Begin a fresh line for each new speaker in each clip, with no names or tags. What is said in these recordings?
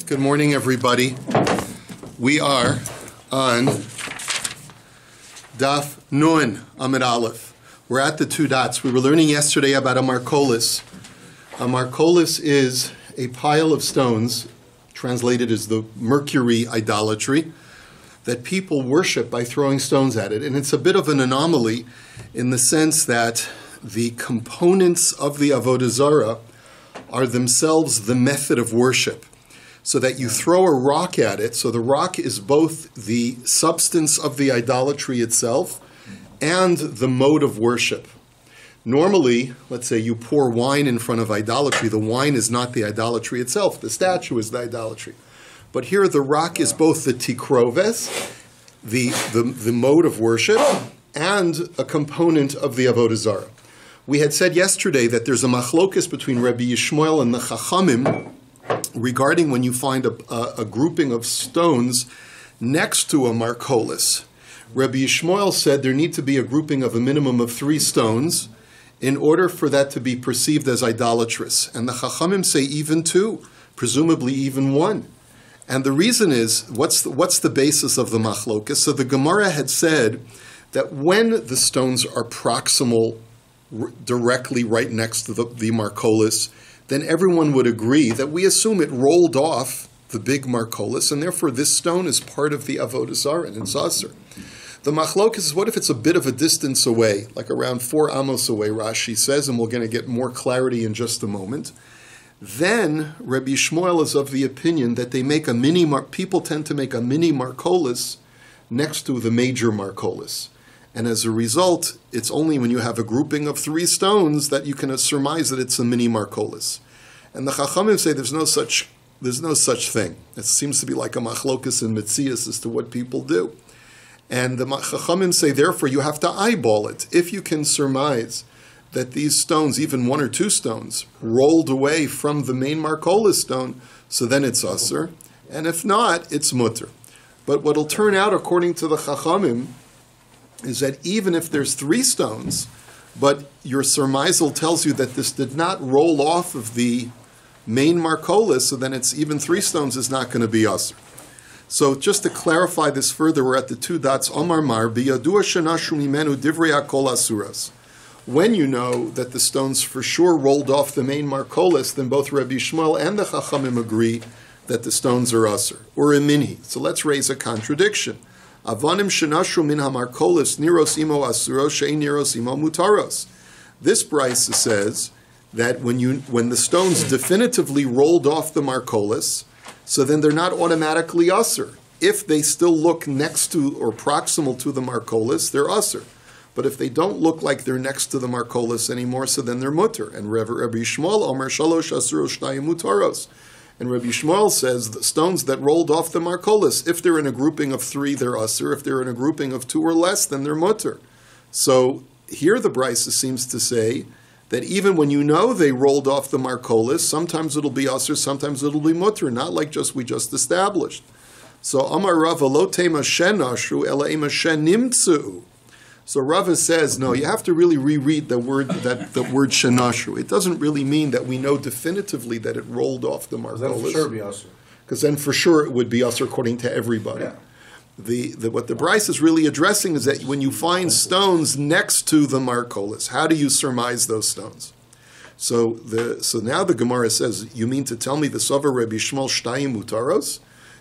Good morning, everybody. We are on DAF YOMI AVODAH ZARAH. We're at the two dots. We were learning yesterday about a markolis. A markolis is a pile of stones, translated as the Mercury idolatry, that people worship by throwing stones at it. And it's a bit of an anomaly in the sense that the components of the Avodah Zarah are themselves the method of worship. So that you throw a rock at it, so the rock is both the substance of the idolatry itself and the mode of worship. Normally, let's say you pour wine in front of idolatry, the wine is not the idolatry itself, the statue is the idolatry. But here the rock is both the tikroves, the mode of worship, and a component of the Avodah Zarah. We had said yesterday that there's a machlokus between Rabbi Yishmael and the Chachamim regarding when you find a grouping of stones next to a markolis. Rabbi Yishmael said there need to be a grouping of a minimum of 3 stones in order for that to be perceived as idolatrous. And the Chachamim say even 2, presumably even 1. And the reason is, what's the basis of the machlokas? So the Gemara had said that when the stones are proximal, directly right next to the markolis, then everyone would agree that we assume it rolled off the big markolis, and therefore this stone is part of the Avodah Zarah, and it's aser. The machlokas is, what if it's a bit of a distance away, like around 4 amos away, Rashi says, and we're going to get more clarity in just a moment. Then Rabbi Yishmael is of the opinion that they make people tend to make a mini markolis next to the major markolis. And as a result, it's only when you have a grouping of 3 stones that you can surmise that it's a mini markolis. And the Chachamim say there's no such thing. It seems to be like a machlokus in Metzias as to what people do. And the Chachamim say, therefore, you have to eyeball it. If you can surmise that these stones, even 1 or 2 stones, rolled away from the main markolis stone, so then it's aser. And if not, it's mutter. But what will turn out, according to the Chachamim, is that even if there's 3 stones, but your surmisal tells you that this did not roll off of the main markolis, so then it's even 3 stones is not going to be aser. So just to clarify this further, we're at the 2 dots. Omar Mar, biyadua shenashu mimenu divrei hakol asuras. When you know that the stones for sure rolled off the main markolis, then both Rabbi Yishmael and the Chachamim agree that the stones are aser, or a minhi. So let's raise a contradiction. Avanim shenashu min hamarkolis niros imo asuros she'ein niros imo mutaros. This brisa says that when the stones definitively rolled off the markolis, so then they're not automatically aser. If they still look next to or proximal to the markolis, they're aser. But if they don't look like they're next to the markolis anymore, so then they're mutter. And Rabbi Yishmael Omer shalosh asuros shnayim mutaros. And Rabbi Yishmael says the stones that rolled off the markolis, if they're in a grouping of 3, they're aser. If they're in a grouping of 2 or less, then they're mutter. So here the brisa seems to say that even when you know they rolled off the markolis, sometimes it'll be aser, sometimes it'll be mutter, not like we just established. So Amar Rava lo tema shen ashru ela ema shen nimtzu. So Rava says, no, you have to really reread the word shenashru. It doesn't really mean that we know definitively that it rolled off the markolis.
Then for sure be aser.
Because then for sure it would be aser according to everybody. Yeah. What the Bryce is really addressing is that when you find stones next to the markolis, how do you surmise those stones? So now the Gemara says, you mean to tell me the Sover Rabbi Yishmael shtayim mutaros?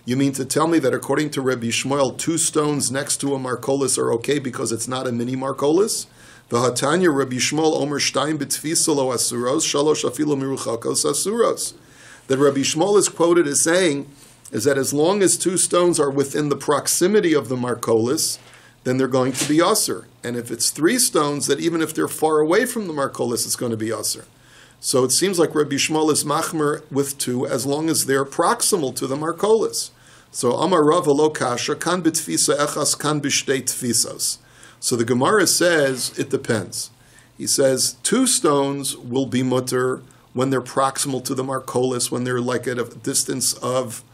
You mean to tell me that according to Rabbi Yishmael, 2 stones next to a markolis are okay because it's not a mini markolis? V'hatanya Rabbi Yishmael omer shtayim b'tfisa lo asuros, shalosh afilo miruchakos asuros. That Rabbi Yishmael is quoted as saying is that as long as 2 stones are within the proximity of the markolis, then they're going to be aser. And if it's 3 stones, that even if they're far away from the markolis, it's going to be aser. So it seems like Rabbi Yishmael is machmer with 2 as long as they're proximal to the markolis. So Amar Rava lo kasha kan b'tfisa echas kan b'shtei tfisos. So the Gemara says it depends. He says 2 stones will be mutter when they're proximal to the markolis, when they're like at a distance of,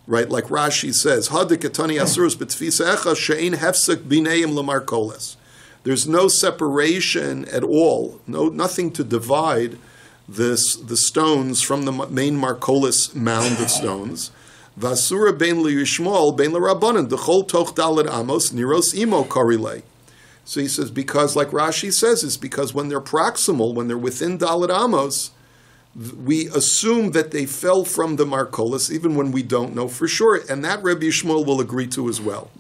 right? Like Rashi says, hadikatani asurus b'tfisa echas she'ein hefsek bineim lemarkolis. There's no separation at all, nothing to divide the stones from the main markolis mound of stones.
Vasura ben liyishmol ben l'rabbanan dechol toch daled amos niros imo korile. So he says, because like Rashi says, is because when they're proximal, when they're within daled amos, we assume that they fell from the Markolis, even when we don't know for sure, and that Rabbi Yishmael will agree to as well.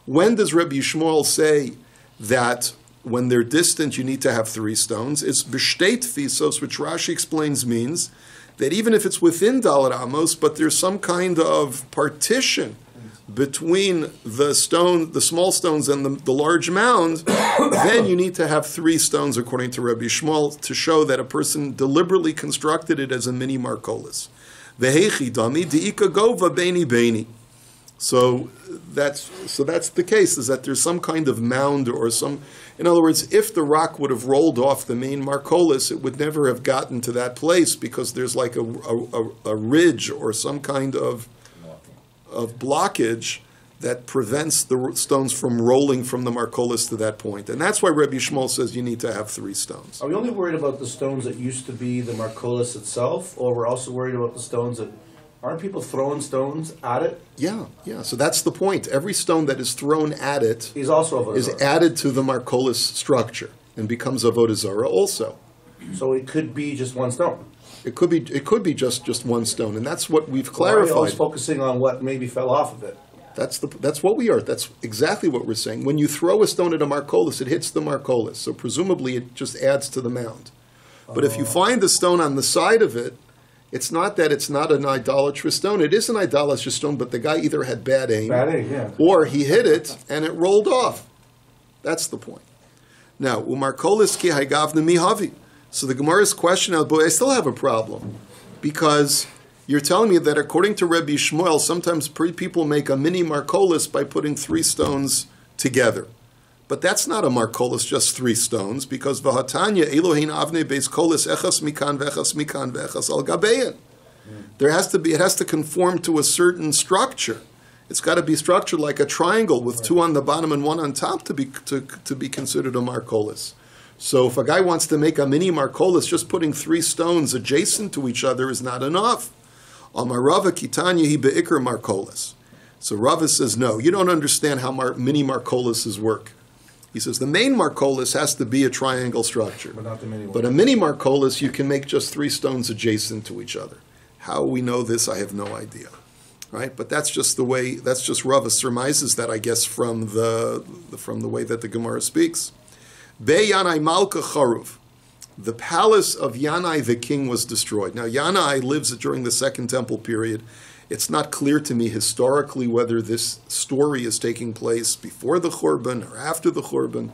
When does Rabbi Yishmael say that when they're distant you need to have 3 stones? It's b'shtei tfisos, which Rashi explains means that even if it's within Dalet Amos, but there's some kind of partition between the small stones and the large mound, then you need to have 3 stones, according to Rabbi Shmuel, to show that a person deliberately constructed it as a mini Markolis. Vehechi dami diika gova beini beini. So that's the case, is that there's some kind of mound or some. In other words, if the rock would have rolled off the main Markolis, it would never have gotten to that place because there's like a ridge or some kind of blockage that prevents the stones from rolling from the Markolis to that point. And that's why Rabbi Shmuel says you need to have 3 stones.
Are we only worried about the stones that used to be the Markolis itself, or we're also worried about the stones that, aren't people throwing stones at it?
Yeah. So that's the point. Every stone that is thrown at it
is also Avodah
is
Zarah.
added to the Markolis structure and becomes Avodah Zarah also.
So it could be just one stone.
It could be just one stone, and that's what we've
Why are you always
clarified.
focusing on what maybe fell off of it?
That's what we are. That's exactly what we're saying. When you throw a stone at a Markolis, it hits the Markolis. So presumably it just adds to the mound. But if you find the stone on the side of it, it's not that it's not an idolatrous stone. It is an idolatrous stone, but the guy either had bad aim,
Yeah.
or he hit it and it rolled off. That's the point. Now, umarkolis ki haigavna mihavi. So the Gemara's question, I still have a problem, because you're telling me that according to Rabbi Shmuel, sometimes people make a mini Markolis by putting 3 stones together. But that's not a Markolis, just 3 stones, because V'hatanya Elohein Avnei Beis Kolis Echas Mikan V'echas Al Gabein. It has to conform to a certain structure. It's got to be structured like a triangle with 2 on the bottom and 1 on top to be considered a Markolis. So if a guy wants to make a mini Markolis, just putting 3 stones adjacent to each other is not enough. Amar Rava Kitanya hi be'ikr Markolis. So Rava says, no, you don't understand how mini Markolises work. He says the main Markolis has to be a triangle structure.
But not the mini one.
But a mini Markolis, you can make just 3 stones adjacent to each other. How we know this, I have no idea. Right? But that's just Rava surmises that, I guess, from the way that the Gemara speaks. Be Yanai Malka Charuv. The palace of Yanai the king was destroyed. Now Yanai lives during the Second Temple period. It's not clear to me historically whether this story is taking place before the Churban or after the Churban.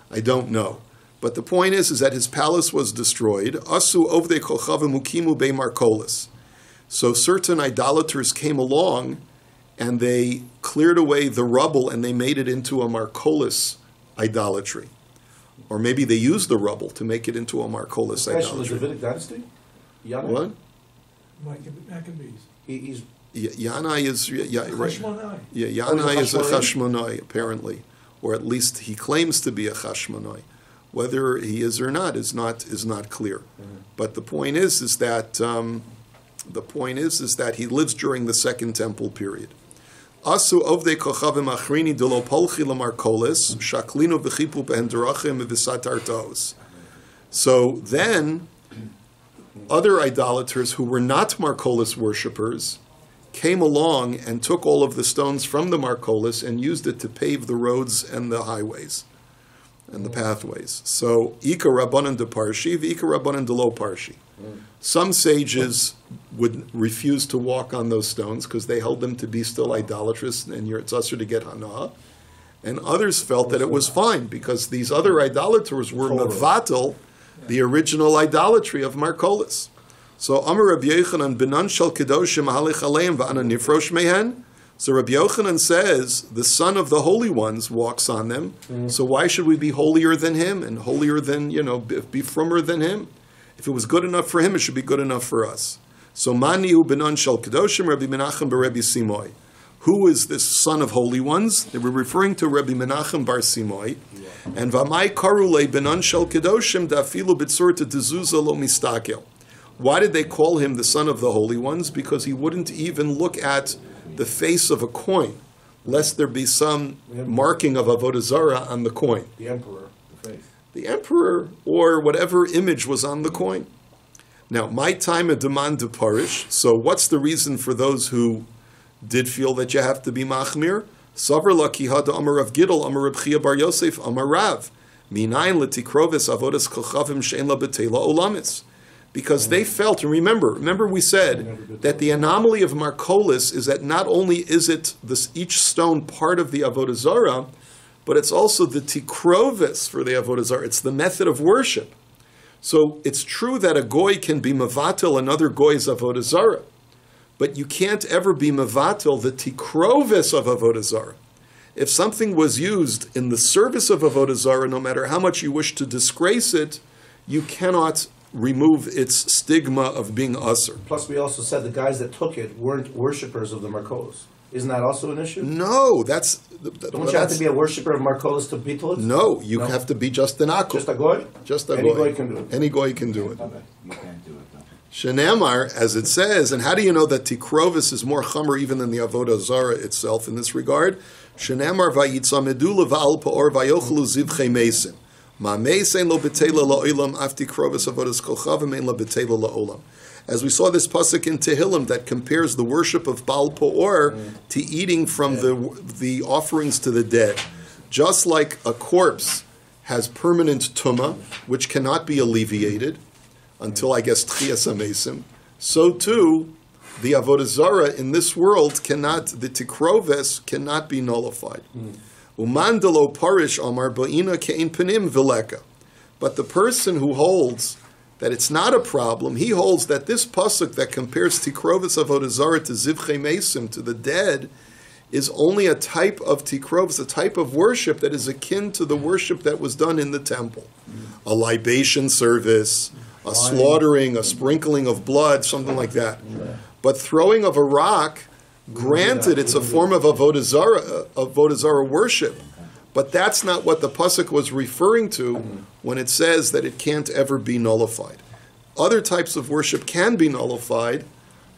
I don't know. But the point is that his palace was destroyed. Asu ovdei kochavim ukimu be Markolis. So certain idolaters came along and they cleared away the rubble and they made it into a Markolis idolatry. Or maybe they used the rubble to make it into a Markolis idolatry.
The Davidic dynasty? Yanai?
What?
Maccabees.
He's
Yanai is right.
Hashmonai.
Yeah, Yanai is a Chashmonai, apparently, or at least he claims to be a Chashmonai. Whether he is or not is not clear. But the point is that he lives during the Second Temple period. Asu ovdei kochavim achrini delo polchi lamarkolis shaklinu v'chipu behenderachim v'satartos. So then, other idolaters who were not Markolis worshippers came along and took all of the stones from the Markolis and used it to pave the roads and the highways and the pathways. So, Ika Rabbanan de Parshi, Ika Rabbanan de Lo Parshi. Some sages would refuse to walk on those stones because they held them to be still idolatrous and it's usher to get hana. And others felt that it was fine because these other idolaters were mevatel, the original idolatry of Markolis. So Amar Rabbi Yochanan binan shel kedoshim halich aleim va'ana nifrosh mehen. So Rabbi Yochanan says the son of the holy ones walks on them. So why should we be holier than him and holier than be frommer than him? If it was good enough for him, it should be good enough for us. So Mani hu binan shel kedoshim Rabbi Menachem bar Rabbi Simoy. Who is this son of holy ones? They were referring to Rabbi Menachem bar Simoy. And Vamai karule binan shel kedoshim dafilu b'tzurta dezuza lo mistakel. Why did they call him the son of the holy ones? Because he wouldn't even look at the face of a coin, lest there be some marking of Avodah Zarah on the coin.
The emperor, the face.
The emperor, or whatever image was on the coin. Now, my time a demand to parish. So what's the reason for those who did feel that you have to be machmir? Savar laki hada amar Rav Gidol, amar Reb Chia bar Yosef, amar Rav. Minayin letikrovis avodas kolchavim she'en la b'teila olamis. Because they felt, and remember we said that the anomaly of Markolis is that not only is it each stone part of the Avodah Zarah, but it's also the tikrovis for the Avodah Zarah. It's the method of worship. So it's true that a goy can be mevatel another goy's Avodah Zarah, but you can't ever be mevatel the tikrovis of Avodah Zarah. If something was used in the service of Avodah Zarah, no matter how much you wish to disgrace it, you cannot remove its stigma of being usher.
Plus, we also said the guys that took it weren't worshippers of the Markolis. Isn't that also an issue?
No,
Don't you have to be a worshipper of Markolis to betel it?
No, you have to be just an akul.
Just a goy?
Just a
Any
goy.
goy can do it.
Any goy can do it.
Okay.
You can't do it though.
Shenamar, as it says, and how do you know that tikrovis is more chamer even than the Avodah Zarah itself in this regard? Shenamar vayitza medula va'al pa'or vayochlu zivchei mesim. Ma meisen lo betela la'olam af tikrovis avodas kolchavim ein lo betela la'olam. As we saw this pasuk in Tehillim that compares the worship of Baal Peor to eating from the offerings to the dead. Just like a corpse has permanent tumah, which cannot be alleviated until, I guess, Tchias HaMesim, so too, the Avodah Zarah in this world the Tikroves cannot be nullified. Umandalo parish amar ba'ina ke'in panim vileka. But the person who holds that it's not a problem, he holds that this pasuk that compares Tikrovis Avodah Zarah to Zivchei Mesim, to the dead, is only a type of Tikrovis, a type of worship that is akin to the worship that was done in the temple. A libation service, a slaughtering, a sprinkling of blood, something like that. But throwing of a rock, granted, it's a form of Avodah Zarah worship. But that's not what the pasuk was referring to when it says that it can't ever be nullified. Other types of worship can be nullified,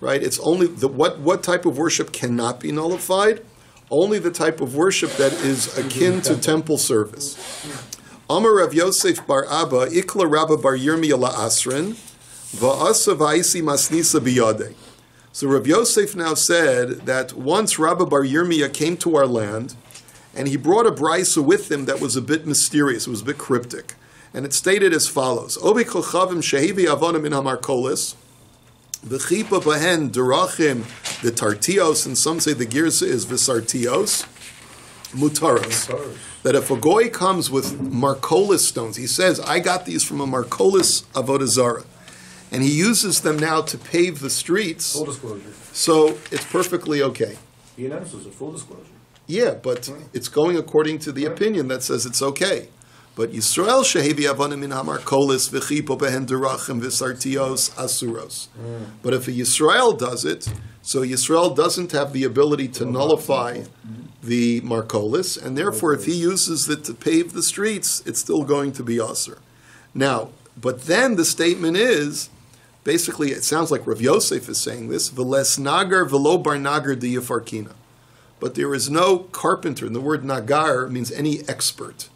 right? It's only what type of worship cannot be nullified? Only the type of worship that is akin to temple service. Amar Rav Yosef bar Abba ikla Rabba bar Yirmiyah la'asrin va'asa va'isi masnisa biyadeh. So Rav Yosef now said that once Rabba bar Yirmiyah came to our land, and he brought a brisa with him that was a bit mysterious, it was a bit cryptic. And it stated as follows, Obi kolchavim shehevi avonim in hamarkolis, v'chipa bahen derachim the tartios, and some say the girsa is v'sartios, mutaros. That if a goy comes with markolis stones, he says, I got these from a markolis avodah zarah, and he uses them now to pave the streets,
Full disclosure.
so it's perfectly okay.
The announcers are full disclosure.
Yeah, but it's going according to the opinion that says it's okay. But Yisrael shehevi avonim in hamarkolis v'chipo behen derachim v'sartios asuros. But if a Yisrael does it, so Yisrael doesn't have the ability to nullify the markolis, and therefore if he uses it to pave the streets, it's still going to be asur. Now, but then the statement is, basically it sounds like Rav Yosef is saying this, v'les nagar v'lo bar nagar diyafarkina. But there is no carpenter, and the word nagar means any expert.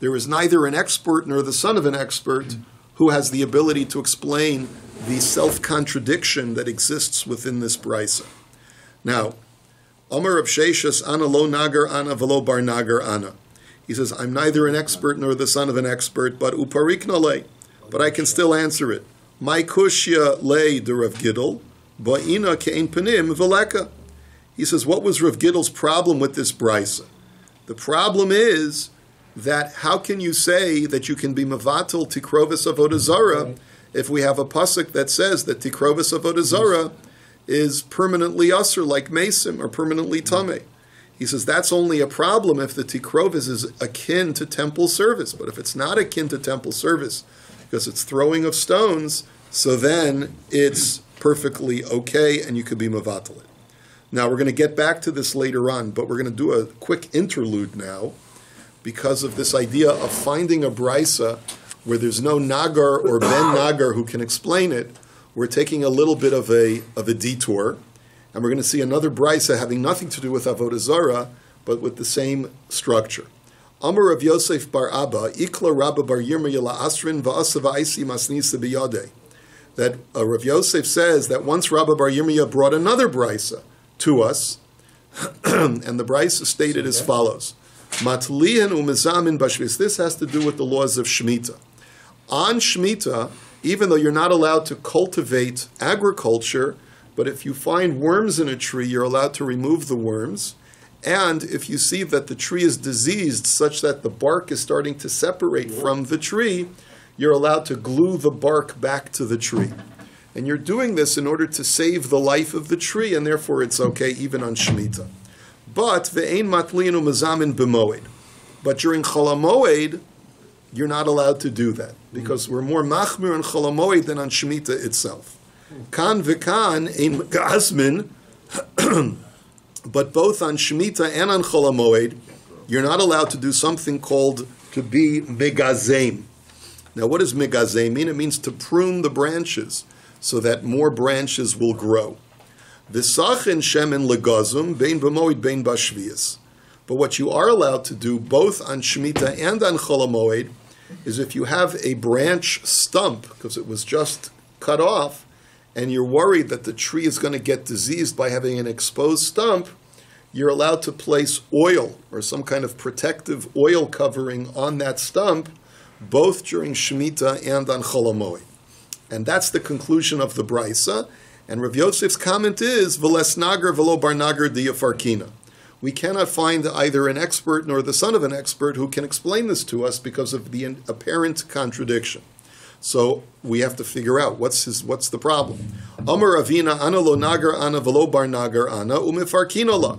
There is neither an expert nor the son of an expert who has the ability to explain the self-contradiction that exists within this brisa. Now, Amar Rav Sheshas, ana lo nagar ana velo bar nagar ana. He says, I'm neither an expert nor the son of an expert, but uparikna le. But I can still answer it. My kushya le de Rav Gidol, ba'ina ke'en panim veleka. He says, what was Rav Gidol's problem with this brisa? The problem is that how can you say that you can be mevatel tikrovis avodah zarah if we have a pasuk that says that tikrovis avodah zarah is permanently usher like mesim or permanently tameh? He says that's only a problem if the tikrovis is akin to temple service. But if it's not akin to temple service because it's throwing of stones, so then it's perfectly okay and you could be mevatel it. Now, we're going to get back to this later on, but we're going to do a quick interlude now because of this idea of finding a brisa where there's no nagar or ben nagar who can explain it. We're taking a little bit of a detour, And we're going to see another brisa having nothing to do with avodah zarah, but with the same structure. Amar Rav Yosef bar Abba, Ikla Rabba bar Yirmiyah la'asrin va'asa va'isi masnisa biyadeh. That Rav Yosef says that once Rabba bar Yirmiyah brought another brisa to us, and the brisa stated as follows: Matlian u'mezamin bashvis. This has to do with the laws of Shemitah. On Shemitah, even though you're not allowed to cultivate agriculture, but if you find worms in a tree, you're allowed to remove the worms. And if you see that the tree is diseased such that the bark is starting to separate from the tree, you're allowed to glue the bark back to the tree. And you're doing this in order to save the life of the tree, and therefore it's okay even on Shemitah. But ve'ein matlinu mazamin b'moed. But during Chol HaMoed, you're not allowed to do that, because we're more machmir on Chol HaMoed than on Shemitah itself. Kan v'kan ein gazmin. But both on Shemitah and on Chol HaMoed, you're not allowed to do something called to be megazem. Now, what does megazem mean? It means to prune the branches so that more branches will grow. V'sachen shemen legazum bein b'moed bein b'shvius. But what you are allowed to do both on Shemitah and on Chol HaMoed is if you have a branch stump, because it was just cut off, and you're worried that the tree is going to get diseased by having an exposed stump, you're allowed to place oil or some kind of protective oil covering on that stump, both during Shemitah and on Chol HaMoed. And that's the conclusion of the brisa. And Rav Yosef's comment is, V'les nagar v'lo bar nagar diyafarkina. We cannot find either an expert nor the son of an expert who can explain this to us because of the apparent contradiction. So we have to figure out what's the problem. Amar Ravina ana lo nagar ana v'lo bar nagar ana umefarkino la.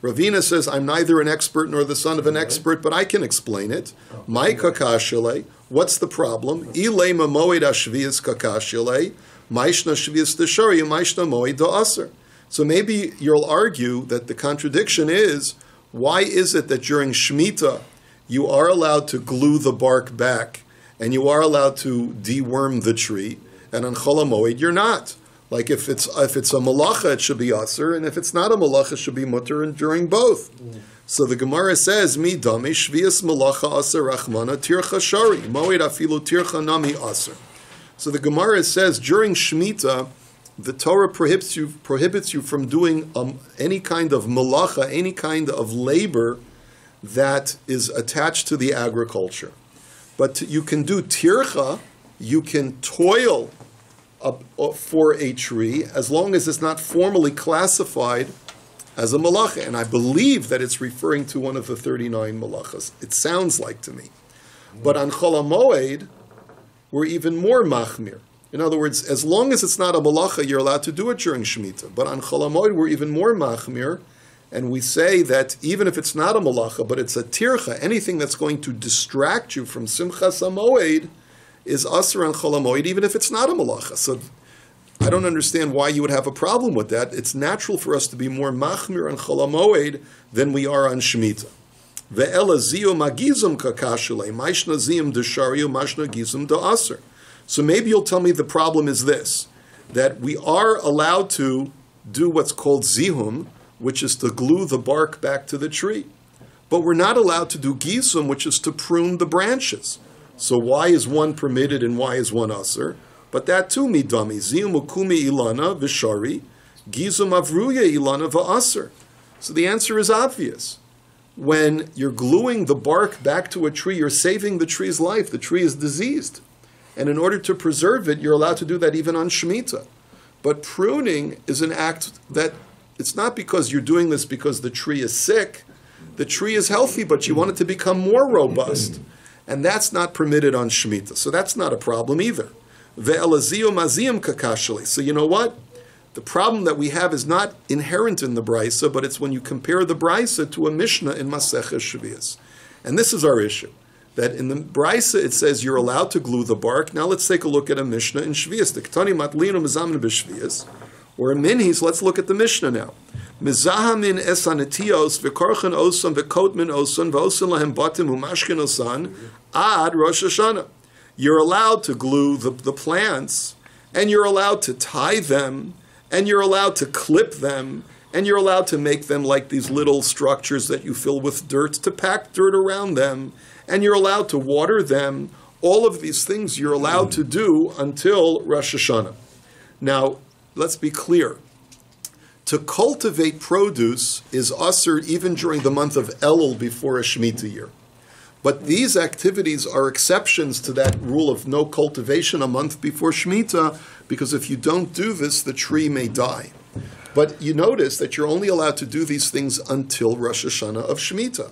Ravina says, I'm neither an expert nor the son of an expert, but I can explain it. My kakashile, what's the problem? Ilay mamoed ashvias kakashile, maishna shvias deshari, maishna moed da'aser. So maybe you'll argue that the contradiction is, why is it that during Shemitah you are allowed to glue the bark back and you are allowed to deworm the tree, and on Chol HaMoed you're not? Like if it's a malacha, it should be aser, and if it's not a malacha, it should be mutter, and during both. So the Gemara says, Mi dami shvias malacha aser rachmana tircha shari, moed afilu tircha nami aser. So the Gemara says, during Shemitah, the Torah prohibits you from doing any kind of malacha, any kind of labor that is attached to the agriculture. But you can do tircha, you can toil for a tree, as long as it's not formally classified as a malacha. And I believe that it's referring to one of the 39 malachas. It sounds like to me. But on Chol HaMoed, we're even more machmir. In other words, as long as it's not a malacha, you're allowed to do it during Shemitah. But on Chol HaMoed, we're even more machmir, and we say that even if it's not a malacha, but it's a tircha, anything that's going to distract you from Simchas HaMoed is asr on Chol HaMoed, even if it's not a malacha. So I don't understand why you would have a problem with that. It's natural for us to be more machmir on Chol HaMoed than we are on Shemitah. Ve'ela ziyum agizum kakashule, maishna ziyum deshariu, mashna gizum da'asr. So maybe you'll tell me the problem is this, that we are allowed to do what's called zihum, which is to glue the bark back to the tree. But we're not allowed to do gizum, which is to prune the branches. So why is one permitted and why is one aser? But that too midami. Ziyum ukumi ilana v'shari, gizum avruya ilana v'aser. So the answer is obvious. When you're gluing the bark back to a tree, you're saving the tree's life. The tree is diseased. And in order to preserve it, you're allowed to do that even on Shemitah. But pruning is an act that, it's not because you're doing this because the tree is sick. The tree is healthy, but you want it to become more robust. And that's not permitted on Shemitah. So that's not a problem either. Ve'elaziyum aziyum kakashali. So you know what? The problem that we have is not inherent in the brisa, but it's when you compare the brisa to a Mishnah in Maseches Shvius. And this is our issue. That in the brisa it says you're allowed to glue the bark. Now let's take a look at a Mishnah in Shvius. The Ketani Matlinu Mizamin b'Shvius. Or in Minhis, let's look at the Mishnah now. Mizahamin esanetios v'korchen osan v'kotmin osan v'osan lahem batim umashkin osan ad Rosh Hashanah. You're allowed to glue the plants, and you're allowed to tie them, and you're allowed to clip them, and you're allowed to make them like these little structures that you fill with dirt, to pack dirt around them, and you're allowed to water them. All of these things you're allowed to do until Rosh Hashanah. Now, let's be clear. To cultivate produce is usher even during the month of Elul before a Shemitah year. But these activities are exceptions to that rule of no cultivation a month before Shemitah, because if you don't do this, the tree may die. But you notice that you're only allowed to do these things until Rosh Hashanah of Shemitah.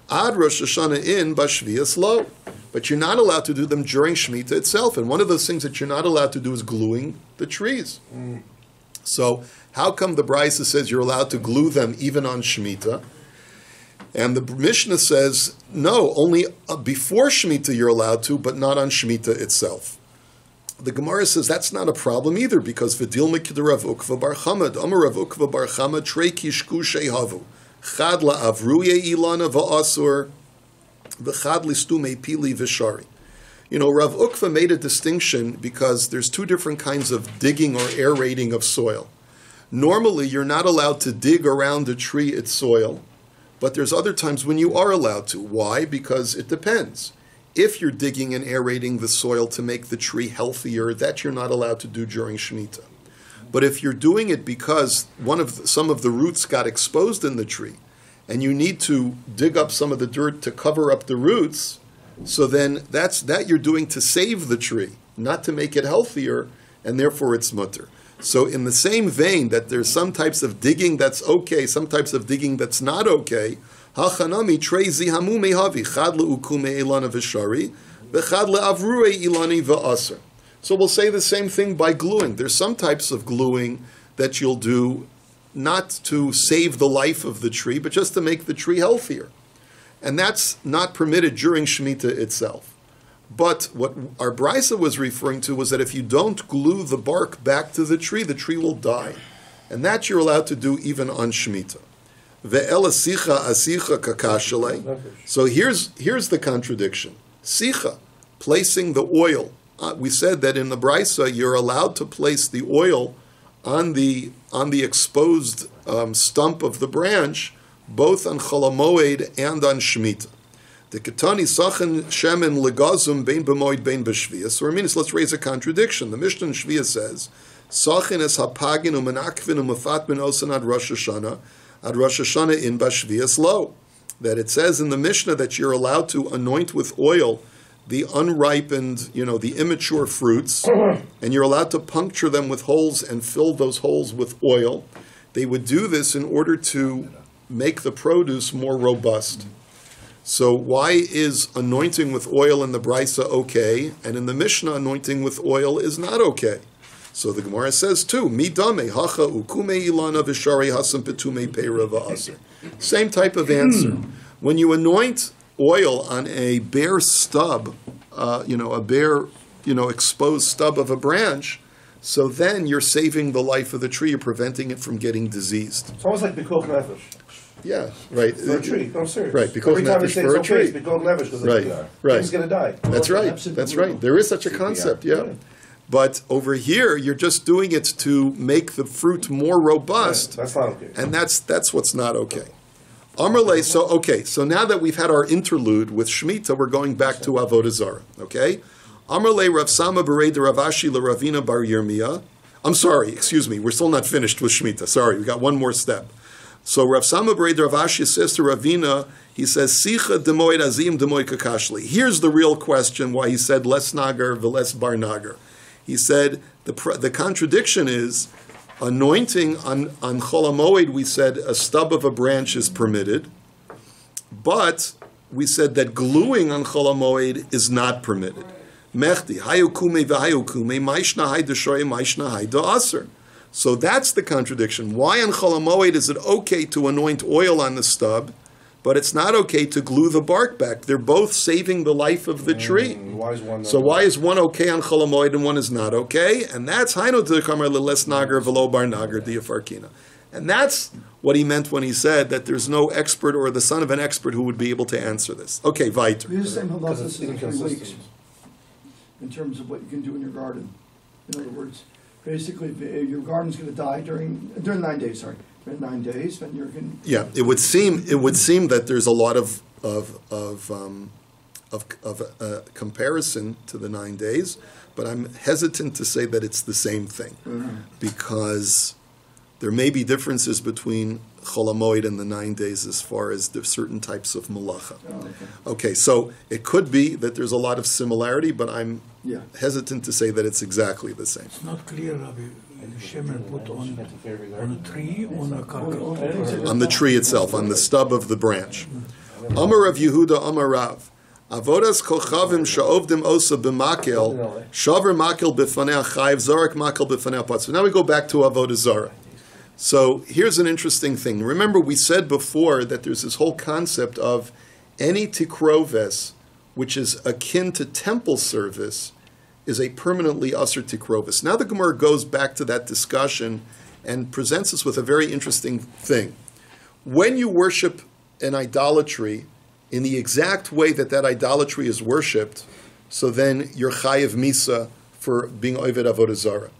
Ad Rosh Hashanah in Bashvias lo. But you're not allowed to do them during Shemitah itself. And one of those things that you're not allowed to do is gluing the trees. So how come the Brisa says you're allowed to glue them even on Shemitah? And the Mishnah says, no, only before Shemitah you're allowed to, but not on Shemitah itself. The Gemara says that's not a problem either, because V'dil mikid Rav Ukva bar Chamad, Amar Rav Ukva bar Chamad, Trei kishku shehavu, Chad la'avruye ilana va'asur, V'chad listume pili v'shari. You know, Rav Ukva made a distinction because there's two different kinds of digging or aerating of soil. Normally, you're not allowed to dig around a tree its soil, but there's other times when you are allowed to. Why? Because it depends. If you're digging and aerating the soil to make the tree healthier, that you're not allowed to do during Shemitah. But if you're doing it because some of the roots got exposed in the tree, and you need to dig up some of the dirt to cover up the roots, so then that you're doing to save the tree, not to make it healthier, and therefore it's mutter. So in the same vein that there's some types of digging that's okay, some types of digging that's not okay, hachanami trei zihamu mehavi chad leukume ilana v'shari v'chad leavrue ilani v'aser. So we'll say the same thing by gluing. There's some types of gluing that you'll do not to save the life of the tree, but just to make the tree healthier. And that's not permitted during Shemitah itself. But what our Brisa was referring to was that if you don't glue the bark back to the tree will die. And that you're allowed to do even on Shemitah. Ve'ela sicha asicha kakashale. So here's the contradiction. Sicha, placing the oil. We said that in the Brisa you're allowed to place the oil on the exposed stump of the branch, both on Chol HaMoed and on Shemitah. The Ketani Sachen Shemen Legazum Bein B'Moed Bein B'Shvias. So let's raise a contradiction. The Mishnah in Shvias says, Sachen es hapagin u'menakvin u'mefatmin osan ad Rosh Hashanah in B'Shvias lo. That it says in the Mishnah that you're allowed to anoint with oil the unripened, the immature fruits, and you're allowed to puncture them with holes and fill those holes with oil. They would do this in order to make the produce more robust. So why is anointing with oil in the Brisa okay, and in the Mishnah anointing with oil is not okay? So the Gemara says too, midame hacha ukume ilana v'shari hasam petume peira v'aser. Same type of answer. When you anoint oil on a bare stub, a bare, exposed stub of a branch, so then you're saving the life of the tree, you're preventing it from getting diseased.
It's almost like B'Koch Nefesh.
Yeah, right.
For a tree, no, serious.
Right, B'Koch Nefesh for a tree.
It's B'Koch Nefesh because
right.
It's going to die.
That's right. That's right. There is such a concept, yeah. But over here, you're just doing it to make the fruit more robust.
That's not okay.
And that's what's not okay. Amrle, so now that we've had our interlude with Shemitah, we're going back to Avodah Zarah, okay? Amrle Rav Sama Berei de Rav Ashi le Ravina bar Yirmiyah. I'm sorry, excuse me, we're still not finished with Shemitah. Sorry, we got one more step. So Rav Sama Berei de Rav Ashi says to Ravina, he says, Sicha demoid azim demoid kakashli. Here's the real question why he said less nagar v'less bar nagar. He said the contradiction is anointing on Chol HaMoed, we said a stub of a branch is permitted, but we said that gluing on Chol HaMoed is not permitted. Mechti, hayukume v'hayukume, maishna hay deshoy, maishna hay da'aser. So that's the contradiction. Why on Chol HaMoed is it okay to anoint oil on the stub, but it's not okay to glue the bark back? They're both saving the life of the tree.
Why is one
why is one okay on Chol HaMoed and one is not okay? And that's Hainu T'kamar L'les Nagar V'lo Bar Nagar Diafarkina. And that's what he meant when he said that there's no expert or the son of an expert who would be able to answer this. Okay, weiter.
Use the same halachas in 3
inconsistent.
weeks in terms of what you can do in your garden. In other words, basically your garden's going to die during 9 days. Sorry, during 9 days, then you're going.
Yeah, it would seem that there's a lot of comparison to the 9 days, but I'm hesitant to say that it's the same thing, because there may be differences between Chol HaMoed and the 9 days as far as the certain types of malacha. Okay, so it could be that there's a lot of similarity, but I'm hesitant to say that it's exactly the same.
It's not clear, Rabbi. Shemer put on a tree, on a carpet.
On the tree itself, on the stub of the branch. Amar Rav Yehuda, Amar Rav. Avodas kochavim sha'ovdim osa b'makel, shaver makel b'fanei chayiv, zarak makel b'fanei pat. So now we go back to Avodah Zarah. So here's an interesting thing. Remember, we said before that there's this whole concept of any tikroves, which is akin to temple service, is a permanently usher tikroves. Now the Gemara goes back to that discussion and presents us with a very interesting thing. When you worship an idolatry in the exact way that that idolatry is worshipped, so then you're chayiv misa for being oved avodah zarah.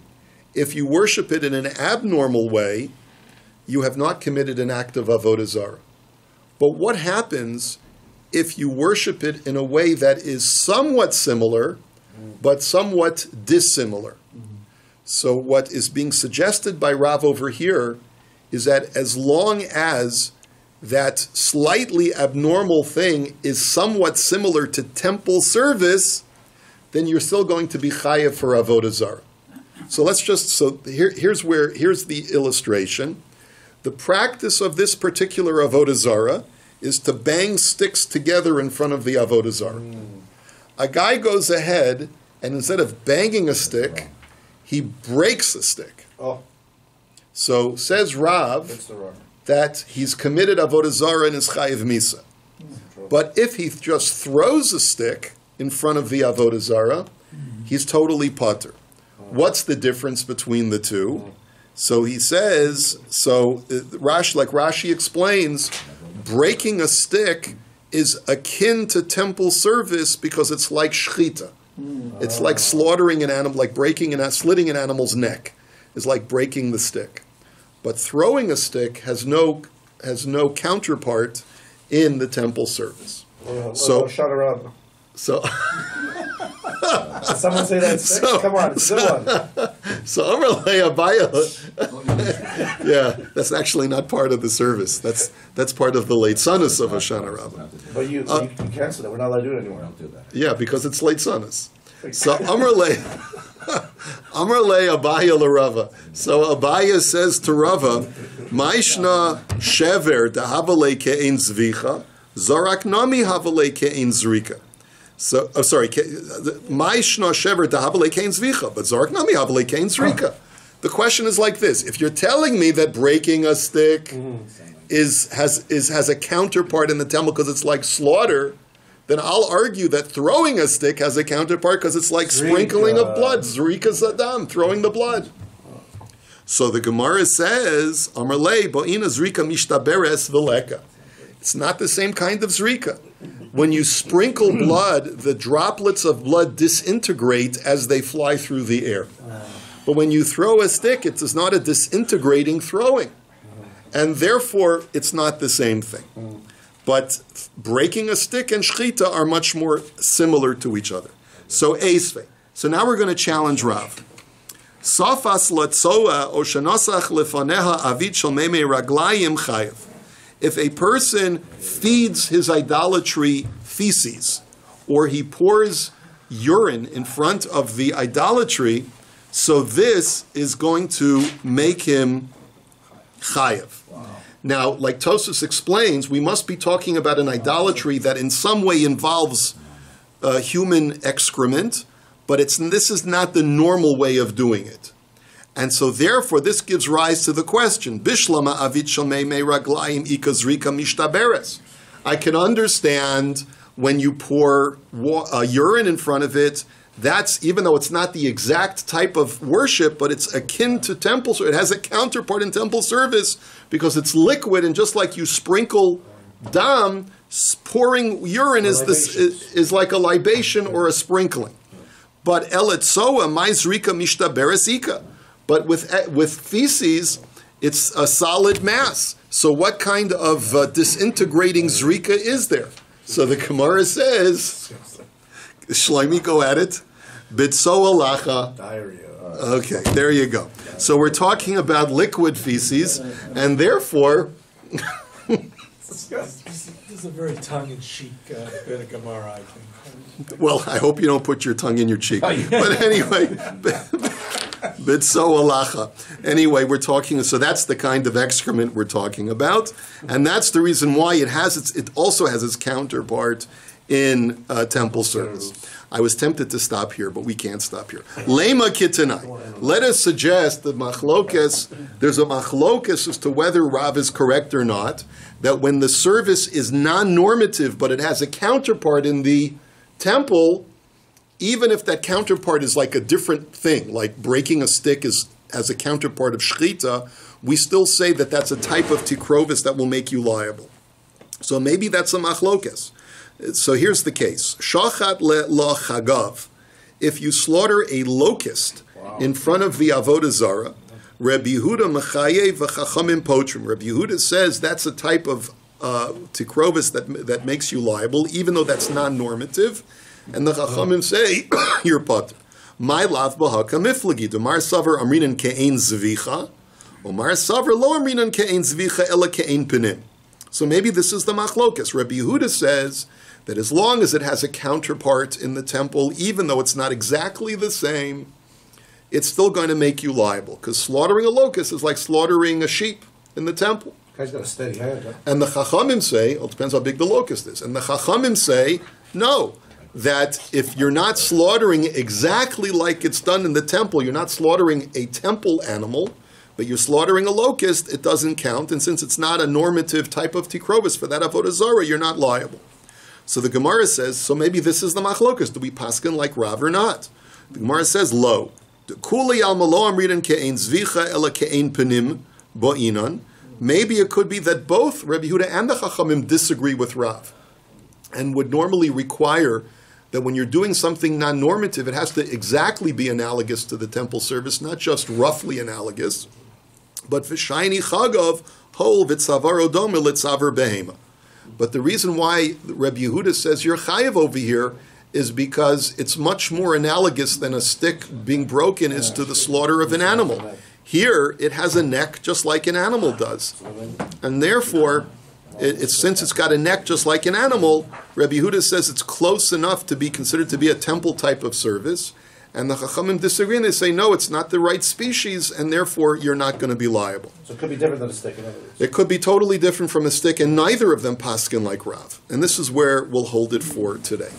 If you worship it in an abnormal way, you have not committed an act of avodah zarah. But what happens if you worship it in a way that is somewhat similar, but somewhat dissimilar? So what is being suggested by Rav over here is that as long as that slightly abnormal thing is somewhat similar to temple service, then you're still going to be chayav for avodah zarah. So here's the illustration. The practice of this particular avodah zarah is to bang sticks together in front of the avodah zarah. A guy goes ahead and instead of banging a stick, he breaks a stick. So says Rav that he's committed avodah zarah and is chayiv misa. But if he just throws a stick in front of the avodah zarah, he's totally pater. What's the difference between the two? So he says, like Rashi explains, breaking a stick is akin to temple service because it's like shechita. It's like slaughtering an animal, like slitting an animal's neck. It's like breaking the stick. But throwing a stick has no counterpart in the temple service. So
Did someone say that stick? Come on, it's a good one.
So Amarle Abaya, yeah, that's actually not part of the service. That's part of the late sunnis of Hoshana Rabbah.
But you canceled it. We're not allowed to do it anymore. Don't do that.
Yeah, because it's late sunnis. So Amarle Abaya LaRava. So Abaya says to Rava, Maishna shever dahavale ke'ein zvicha, zarak nami havale ke'ein zrika. So, Ma'ishna shever dahavale kein zvicha, but zark nami havale kein zrika. The question is like this: if you're telling me that breaking a stick has a counterpart in the temple because it's like slaughter, then I'll argue that throwing a stick has a counterpart because it's like sprinkling of blood, zrika zadam, throwing the blood. So the Gemara says, Amarle bo'ina zrika mishtaberes v'leka. It's not the same kind of zrika. When you sprinkle blood, the droplets of blood disintegrate as they fly through the air. But when you throw a stick, it is not a disintegrating throwing. And therefore, it's not the same thing. But breaking a stick and shechita are much more similar to each other. So, Eisve. So now we're going to challenge Rav. Safas latzoa o shenosach lefaneha avit shel meimei raglayim chayev. If a person feeds his idolatry feces, or he pours urine in front of the idolatry, so this is going to make him chayev. Now, like Tosfos explains, we must be talking about an idolatry that in some way involves human excrement, but this is not the normal way of doing it. And so therefore, this gives rise to the question, Bishlama avit shel meimei raglayim ikazrika mishtaberes. I can understand when you pour urine in front of it, that's, even though it's not the exact type of worship, but it's akin to temple, so it has a counterpart in temple service because it's liquid, and just like you sprinkle dam, pouring urine is like a libation or a sprinkling. But eletzoa maizrika mishtaberes ika. But with feces, it's a solid mass. So what kind of disintegrating zrika is there? So the Gemara says, Shlomi, go at it. Bitso alacha.
Diarrhea.
Okay, there you go. So we're talking about liquid feces, and therefore...
This is a very tongue-in-cheek bit of Gemara, I think.
Well, I hope you don't put your tongue in your cheek. But anyway, bitso alacha. Anyway, we're talking, so that's the kind of excrement we're talking about, and that's the reason why it also has its counterpart in temple service. I was tempted to stop here, but we can't stop here. Lema kitanai. Let us suggest that there's a machlokes as to whether Rav is correct or not, that when the service is non-normative, but it has a counterpart in the temple, even if that counterpart is like a different thing, like breaking a stick has a counterpart of shchita, we still say that that's a type of tikrovis that will make you liable. So maybe that's a machlokes. So here's the case. Shachat lo chagav. If you slaughter a locust in front of the avodah zarah, Rabbi Yehuda mechayev v'chachamim potrim. Rabbi Yehuda says that's a type of tikrovis that makes you liable, even though that's non-normative. And the chachamim say, you're potter. My lav b'haka miflagi. Domar savar amrinan ke'ein zvicha. Omar savar lo amrinan ke'ein zvicha ela ke'ein penim. So maybe this is the machlokas. Rabbi Yehuda says that as long as it has a counterpart in the temple, even though it's not exactly the same, it's still going to make you liable. Because slaughtering a locust is like slaughtering a sheep in the temple.
Guy's got a steady hand. Huh?
And the Chachamim say, well, it depends how big the locust is. And the Chachamim say, no, that if you're not slaughtering exactly like it's done in the temple, you're not slaughtering a temple animal, but you're slaughtering a locust, it doesn't count. And since it's not a normative type of tikrovis for that avodah zarah, you're not liable. So the Gemara says, so maybe this is the machlokas. Do we paskin like Rav or not? The Gemara says, lo. Maybe it could be that both Rabbi Yehuda and the Chachamim disagree with Rav and would normally require that when you're doing something non-normative, it has to exactly be analogous to the temple service, not just roughly analogous. But v'shayni chagav hol v'tzavar odom l'tzavar behema. But the reason why Rabbi Yehuda says you're chayav over here is because it's much more analogous than a stick being broken is to the slaughter of an animal. Here, it has a neck just like an animal does. And therefore, since it's got a neck just like an animal, Rabbi Yehuda says it's close enough to be considered to be a temple type of service. And the Chachamim disagree, and they say, no, it's not the right species, and therefore you're not going to be liable.
So it could be different than a stick, in other words.
It could be totally different from a stick, and neither of them paskin like Rav. And this is where we'll hold it for today.